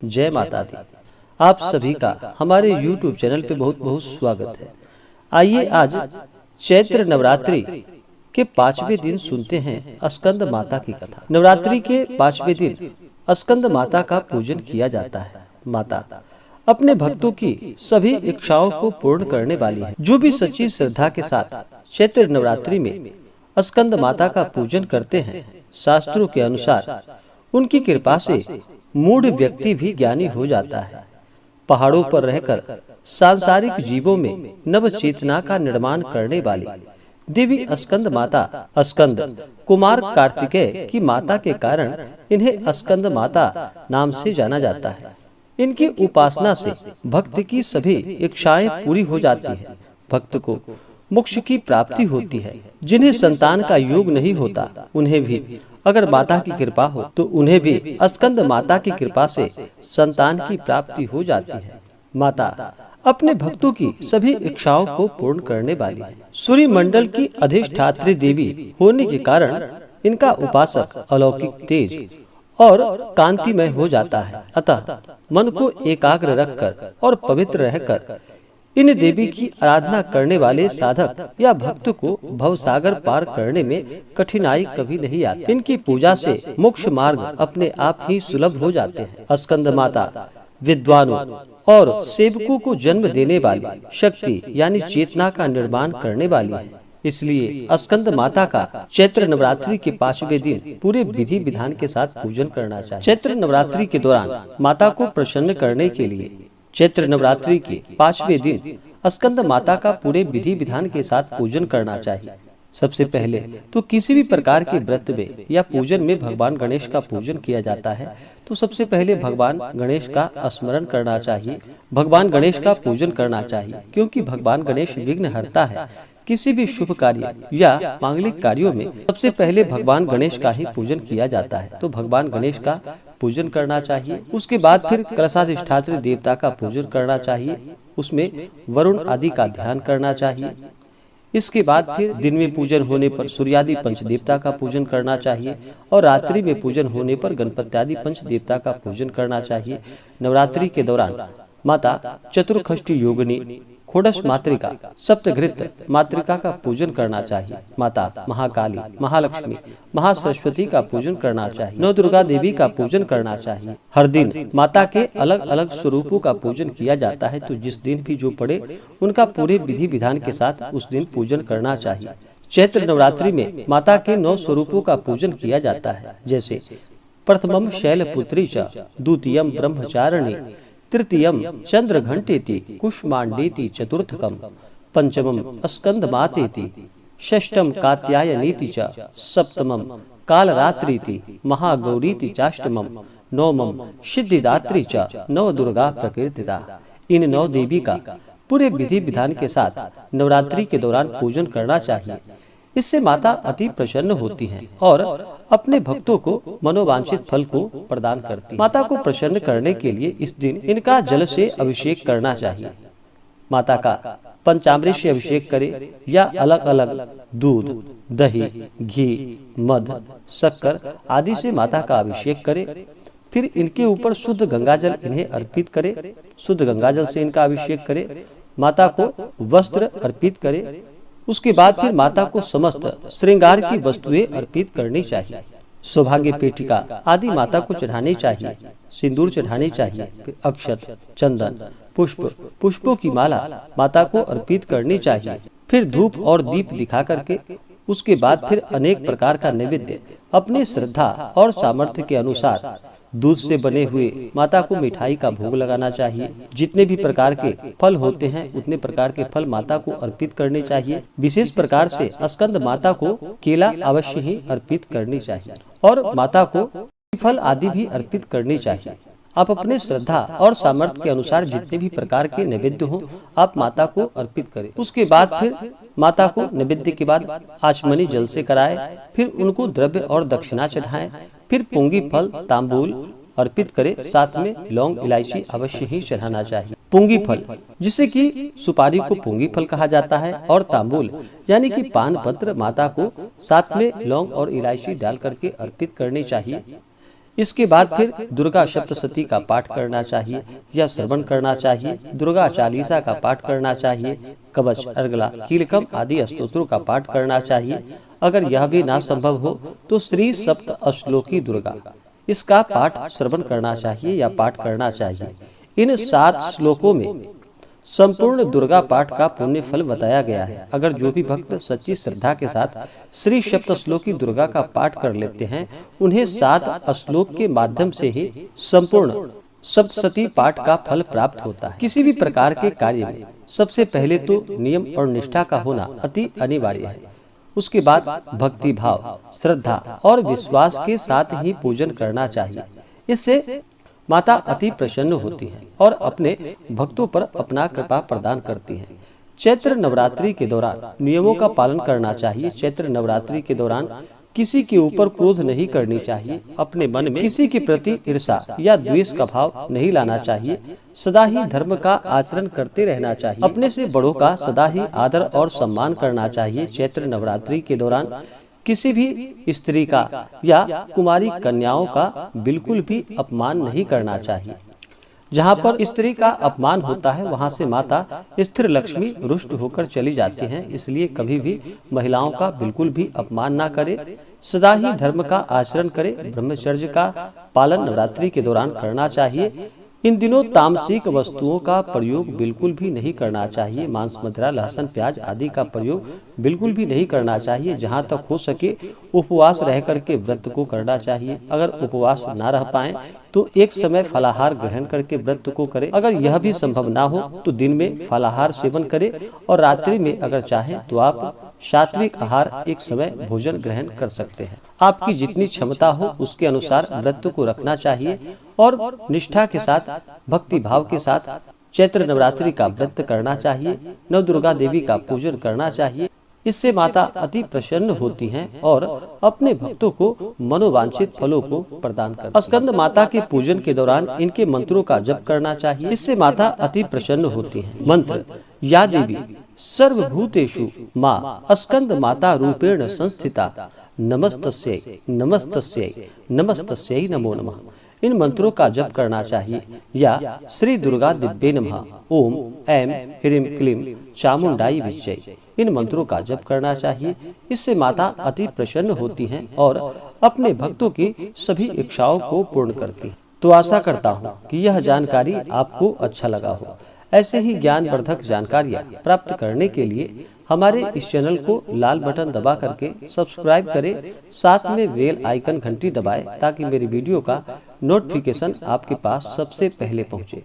जय माता दी। आप सभी का हमारे YouTube चैनल पे बहुत बहुत स्वागत है। आइए आज चैत्र नवरात्रि के 5वें दिन सुनते हैं स्कंद माता की कथा। नवरात्रि के 5वें दिन स्कंद माता का पूजन किया जाता है। माता अपने भक्तों की सभी इच्छाओं को पूर्ण करने वाली है। जो भी सच्ची श्रद्धा के साथ चैत्र नवरात्रि में स्कंद माता का पूजन करते हैं, शास्त्रों के अनुसार उनकी कृपा से मूढ़ व्यक्ति भी ज्ञानी हो जाता है। पहाड़ों पर रहकर सांसारिक जीवों में नव चेतना का निर्माण करने वाली देवी स्कंद माता स्कंद कुमार कार्तिकेय की माता के कारण इन्हें स्कंद माता नाम से जाना जाता है। इनकी उपासना से भक्त की सभी इच्छाएं पूरी हो जाती है। भक्त को मोक्ष की प्राप्ति होती है। जिन्हें संतान का योग नहीं होता, उन्हें भी अगर माता की कृपा हो तो उन्हें भी स्कंद माता की कृपा से संतान की प्राप्ति हो जाती है। माता अपने भक्तों की सभी इच्छाओं को पूर्ण करने वाली है। सूर्य मंडल की अधिष्ठात्री देवी होने के कारण इनका उपासक अलौकिक तेज और कांतिमय हो जाता है। अतः मन को एकाग्र रखकर और पवित्र रहकर इन देवी की आराधना करने वाले साधक या भक्त को भवसागर पार करने में कठिनाई कभी नहीं आती। इनकी पूजा से मोक्ष मार्ग अपने आप ही सुलभ हो जाते हैं। स्कंद माता विद्वानों और सेवकों को जन्म देने वाली शक्ति यानी चेतना का निर्माण करने वाली है। इसलिए स्कंद माता का चैत्र नवरात्रि के 5वें दिन पूरे विधि विधान के साथ पूजन करना चाहिए। चैत्र नवरात्रि के दौरान माता को प्रसन्न करने के लिए चैत्र नवरात्रि के 5वें दिन स्कंद माता का पूरे विधि विधान के साथ पूजन करना चाहिए। सबसे पहले तो किसी भी प्रकार के व्रत में या पूजन में भगवान गणेश का पूजन किया जाता है तो सबसे पहले भगवान गणेश का स्मरण करना चाहिए। भगवान गणेश का पूजन करना चाहिए क्योंकि भगवान गणेश विघ्न हरता है। किसी भी शुभ कार्य या मांगलिक कार्यों में सबसे पहले भगवान गणेश का ही पूजन किया जाता है, तो भगवान गणेश का पूजन करना चाहिए। उसके बाद फिर कलशाधिष्ठात्री देवता का पूजन करना चाहिए। उसमें वरुण आदि का ध्यान करना चाहिए। इसके बाद फिर दिन में पूजन होने पर सूर्यादि पंच देवता का पूजन करना चाहिए और रात्रि में पूजन होने पर गणपत्यादि पंच देवता का पूजन करना चाहिए। नवरात्रि के दौरान माता चतुर्खष्टी योगिनी, खोडश मातृका, सप्तघृत मातृका का पूजन करना चाहिए। माता महाकाली, महालक्ष्मी, महासरस्वती का पूजन करना चाहिए। नौ दुर्गा देवी का पूजन करना चाहिए। हर दिन माता के अलग अलग स्वरूपों का पूजन किया जाता है, तो जिस दिन भी जो पड़े उनका पूरे विधि विधान के साथ उस दिन पूजन करना चाहिए। चैत्र नवरात्रि में माता के 9 स्वरूपों का पूजन किया जाता है, जैसे प्रथमम शैलपुत्री च, द्वितीयम ब्रह्मचारिणी, तृतीयम चंद्र घंटेति, कुष्मांडेति, चतुर्थकम पंचमम स्कंद मातेति, षष्ठम कात्यायनीति च, सप्तमम कालरात्रीति, महागौरीति चाष्टमम, नवमम सिद्धिदात्री च, नव दुर्गा प्रकीर्तिता। इन 9 देवी का पूरे विधि विधान के साथ नवरात्रि के दौरान पूजन करना चाहिए। इससे माता अति प्रसन्न होती हैं और अपने भक्तों को मनोवांछित फल को प्रदान करती है। माता को प्रसन्न करने के लिए इस दिन इनका जल से अभिषेक करना चाहिए। माता का पंचामृत से अभिषेक करे या अलग अलग दूध, दही, घी, मध, शक्कर आदि से माता का अभिषेक करे। फिर इनके ऊपर शुद्ध गंगाजल इन्हें अर्पित करे। शुद्ध गंगाजल से इनका अभिषेक करे। माता को वस्त्र अर्पित करे। उसके बाद फिर माता को समस्त श्रृंगार की वस्तुएं अर्पित करनी चाहिए। सौभाग्य पेटिका आदि माता को चढ़ानी चाहिए। सिंदूर चढ़ानी चाहिए। फिर अक्षत, चंदन, पुष्पों की माला माता को अर्पित करनी चाहिए। फिर धूप और दीप दिखा करके उसके बाद फिर अनेक प्रकार का नैवेद्य अपने श्रद्धा और सामर्थ्य के अनुसार दूध से बने हुए माता को मिठाई का भोग लगाना चाहिए। जितने भी प्रकार के फल होते हैं उतने प्रकार के फल माता को अर्पित करने चाहिए। विशेष प्रकार से स्कंद माता को केला अवश्य ही अर्पित करनी चाहिए और माता को फल आदि भी अर्पित करनी चाहिए। आप अपने श्रद्धा और सामर्थ्य के अनुसार जितने भी प्रकार के नैवेद्य हो आप माता को अर्पित करें। उसके बाद फिर माता को नैवेद्य के बाद आचमनी जल से कराए। फिर उनको द्रव्य और दक्षिणा चढ़ाएं। फिर पुंगी फल, तांबूल अर्पित करे। साथ में लौंग, इलायची अवश्य ही चढ़ाना चाहिए। पुंगी फल जिसे कि सुपारी को पुंगी फल कहा जाता है और तांबूल यानी कि पान पत्र माता को साथ में लौंग और इलायची डाल करके अर्पित करनी चाहिए। इसके बाद फिर दुर्गा सप्तशती का पाठ करना चाहिए या श्रवण करना चाहिए, दुर्गा चालीसा का पाठ करना चाहिए, कवच, अर्गला, कीलकम आदि स्तोत्रों का पाठ करना चाहिए। अगर यह भी ना संभव हो तो श्री सप्त अश्लोकी दुर्गा, इसका पाठ श्रवण करना चाहिए या पाठ करना चाहिए। इन 7 श्लोकों में संपूर्ण दुर्गा पाठ का पुण्य फल बताया गया है। अगर जो भी भक्त सच्ची श्रद्धा के साथ श्री सप्तश्लोकी दुर्गा का पाठ कर लेते हैं, उन्हें 7 श्लोक के माध्यम से ही संपूर्ण सप्तशती पाठ का फल प्राप्त होता है। किसी भी प्रकार के कार्य में सबसे पहले तो नियम और निष्ठा का होना अति अनिवार्य है। उसके बाद भक्ति भाव, श्रद्धा और विश्वास के साथ ही पूजन करना चाहिए। इससे माता अति प्रसन्न होती हैं और अपने भक्तों पर अपना कृपा प्रदान करती हैं। चैत्र नवरात्रि के दौरान नियमों का पालन करना चाहिए। चैत्र नवरात्रि के दौरान किसी के ऊपर क्रोध नहीं करनी चाहिए। अपने मन में किसी के प्रति ईर्ष्या या द्वेष का भाव नहीं लाना चाहिए। सदा ही धर्म का आचरण करते रहना चाहिए। अपने से बड़ों का सदा ही आदर और सम्मान करना चाहिए। चैत्र नवरात्रि के दौरान किसी भी स्त्री का या कुमारी कन्याओं का बिल्कुल भी अपमान नहीं करना चाहिए। जहाँ पर स्त्री का अपमान होता है, वहाँ से माता स्थिर लक्ष्मी रुष्ट होकर चली जाती हैं। इसलिए कभी भी महिलाओं का बिल्कुल भी अपमान ना करे। सदा ही धर्म का आचरण करे। ब्रह्मचर्य का पालन नवरात्रि के दौरान करना चाहिए। इन दिनों तामसिक वस्तुओं का प्रयोग बिल्कुल भी नहीं करना चाहिए। मांस, मदिरा, लहसुन, प्याज आदि का प्रयोग बिल्कुल भी नहीं करना चाहिए। जहाँ तक हो सके उपवास रह करके व्रत को करना चाहिए। अगर उपवास ना रह पाए तो एक समय फलाहार ग्रहण करके व्रत को करें। अगर यह भी संभव ना हो तो दिन में फलाहार सेवन करें और रात्रि में अगर चाहें तो आप सात्विक आहार एक समय भोजन ग्रहण कर सकते हैं। आपकी जितनी क्षमता हो उसके अनुसार व्रत को रखना चाहिए और निष्ठा के साथ, भक्ति भाव के साथ चैत्र नवरात्रि का व्रत करना चाहिए। नव दुर्गा देवी का पूजन करना चाहिए। इससे माता अति प्रसन्न होती हैं और अपने भक्तों को मनोवांछित फलों को प्रदान करती हैं। स्कंद माता के पूजन के दौरान इनके मंत्रों का जप करना चाहिए। इससे माता अति प्रसन्न होती हैं। मंत्र: या देवी सर्वभूतेषु माँ स्कंद माता रूपेण संस्थिता, नमस्तस्यै नमस्तस्यै नमस्तस्यै नमो नमः। इन मंत्रों का जप करना चाहिए या श्री दुर्गा दिव्ये नमः, ओम ऐं ह्रीं क्लीं चामुंडाई विजय, इन मंत्रों का जप करना चाहिए। इससे माता अति प्रसन्न होती हैं और अपने भक्तों की सभी इच्छाओं को पूर्ण करती हैं। तो आशा करता हूँ कि यह जानकारी आपको अच्छा लगा हो। ऐसे ही ज्ञानवर्धक जानकारियाँ प्राप्त करने के लिए हमारे इस चैनल को लाल बटन दबा करके सब्सक्राइब करें, साथ में बेल आइकन घंटी दबाएं ताकि मेरी वीडियो का नोटिफिकेशन आपके पास सबसे पहले पहुंचे।